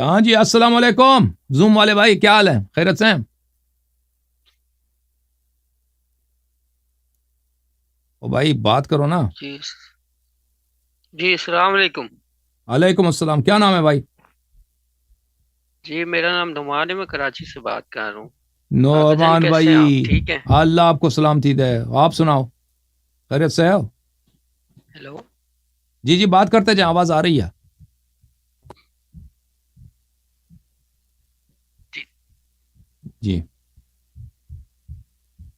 ہاں جی، السلام علیکم زوم والے بھائی، کیا حال ہے؟ خیرت سے ہیں؟ او بھائی بات کرو نا۔ جی جی السلام علیکم۔ علیکم السلام، کیا نام ہے بھائی؟ جی میرا نام نعمان ہے، میں کراچی سے بات کر رہا ہوں۔ عابد جان نعمان کیسے بھائی، ہیں آپ؟ ٹھیک ہیں؟ اللہ آپ کو سلامتی دے، آپ سناؤ، خیرت سے ہو؟ ہیلو۔ جی جی بات کرتے جائیں، آواز آ رہی ہے۔ جی جی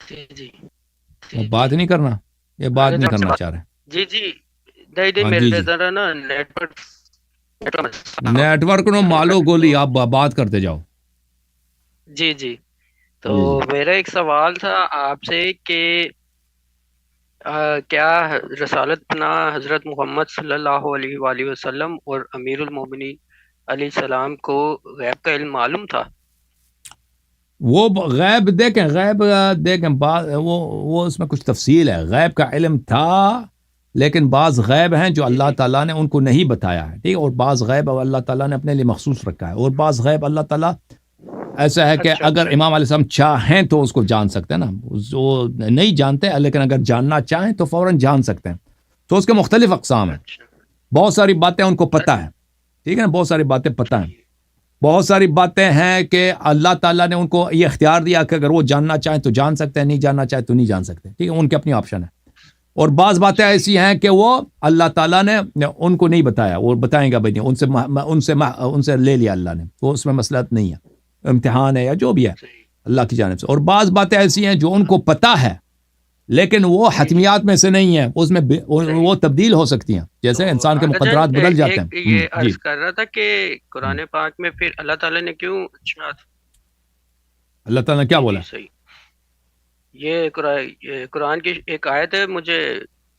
جی جی وہ جی جی بات نہیں کرنا، یہ بات عابد نہیں جان سے کرنا بات، چاہ رہے۔ جی جی نہیں نہیں، ہاں جی میرے جی، ذرا نا نیٹ ورک نیٹ ورک نو مالو گولی، تو آپ بات کرتے جاؤ۔ جی جی تو جی جی میرا ایک سوال تھا آپ سے کہ کیا رسالت پناہ حضرت محمد صلی اللہ علیہ وآلہ وسلم اور امیر المومنین علیہ السلام کو غیب کا علم معلوم تھا؟ وہ غیب دیکھیں، غیب دیکھیں، وہ اس میں کچھ تفصیل ہے۔ غیب کا علم تھا، لیکن بعض غیب ہیں جو جی اللہ جی تعالیٰ نے ان کو نہیں بتایا ہے، ٹھیک ہے، اور بعض غیب اللہ تعالیٰ نے اپنے لیے مخصوص رکھا ہے، اور بعض غیب اللہ تعالیٰ ایسا ہے کہ اچھا اگر اچھا امام علیہ السلام چاہیں تو اس کو جان سکتے ہیں نا، وہ نہیں جانتے لیکن اگر جاننا چاہیں تو فوراً جان سکتے ہیں۔ تو اس کے مختلف اقسام ہیں، اچھا بہت ساری باتیں ان کو پتہ ہے، ٹھیک ہے نا، بہت ساری باتیں پتہ ہیں۔ ٹھیک بہت ساری باتیں ہیں کہ اللہ تعالیٰ نے ان کو یہ اختیار دیا کہ اگر وہ جاننا چاہیں تو جان سکتے ہیں، نہیں جاننا چاہیں تو نہیں جان سکتے، ٹھیک ہے، ان کے اپنی آپشن ہے۔ اور بعض باتیں ٹھیک ایسی ہیں کہ وہ اللہ تعالیٰ نے ان کو نہیں بتایا، اور بتائیں گا بھائی، ان سے لے لیا اللہ نے، وہ اس میں مسئلہ نہیں ہے، امتحان ہے یا جو بھی ہے صحیح۔ اللہ کی جانب سے۔ اور بعض باتیں ایسی ہیں جو ان کو پتہ ہے لیکن وہ جی جی حتمیات میں سے نہیں ہیں، اس میں صحیح۔ وہ تبدیل ہو سکتی ہیں، تو جیسے انسان کے عابد جان مقدرات بدل جاتے ایک ہیں۔ یہ جی عرض کر رہا تھا کہ قرآن پاک میں پھر اللہ تعالیٰ نے کیوں اچھا، اللہ تعالیٰ نے کیا جی جی بولا؟ صحیح، یہ قرآن کی ایک آیت ہے، مجھے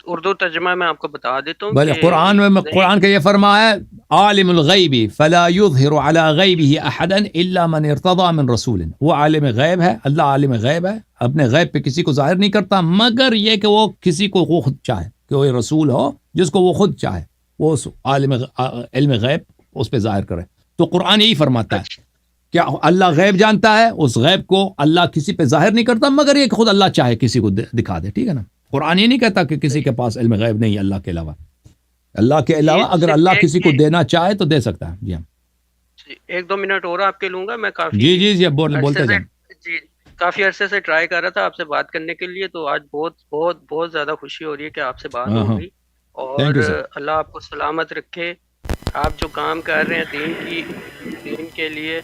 اردو ترجمہ میں آپ کو بتا دیتا ہوں بھلے کہ قرآن میں نہیں، قرآن کا یہ فرما ہے، عالم الغیب فلا يظہر علی غیبہ احدا الا من ارتضی من رسول، وہ عالم غیب ہے، اللہ عالم غیب ہے، اپنے غیب پہ کسی کو ظاہر نہیں کرتا مگر یہ کہ وہ کسی کو وہ خود چاہے، کہ وہ رسول ہو جس کو وہ خود چاہے، وہ اس علم غیب اس پہ ظاہر کرے۔ تو قرآن یہی فرماتا ہے، اچھا کیا اللہ صحیح غیب جانتا ہے، اس غیب کو اللہ کسی پہ ظاہر نہیں کرتا مگر یہ کہ خود اللہ چاہے کسی کو دکھا دے، ٹھیک ہے نا۔ قرآن یہ نہیں کہتا کہ کسی صحیح۔ کے پاس علم غیب نہیں ہے اللہ کے علاوہ، اللہ کے جی علاوہ اگر صرف اللہ ایک کسی کو دینا چاہے تو دے سکتا ہے۔ جی ہاں، ایک دو منٹ اور آپ کے لوں گا، میں کافی جی جی جی عرصے بولتے سے، جائیں۔ جی کافی عرصے سے ٹرائی کر رہا تھا آپ سے بات کرنے کے لیے، تو آج بہت بہت بہت زیادہ خوشی ہو رہی ہے کہ آپ سے بات ہاں ہو ہاں، گئی۔ تھینک اور یو سر۔ اللہ آپ کو سلامت رکھے، آپ جو کام کر رہے ہیں دین کے لیے،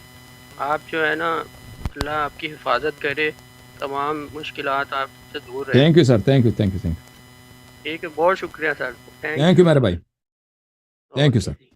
آپ جو ہے نا، اللہ آپ کی حفاظت کرے، تمام مشکلات آپ سے دور رہیں۔ Thank you sir, thank you thank you thank you ٹھیک ہے، بہت شکریہ سر، تھینک تھینک یو یو۔ میرے بھائی، thank you okay sir. G.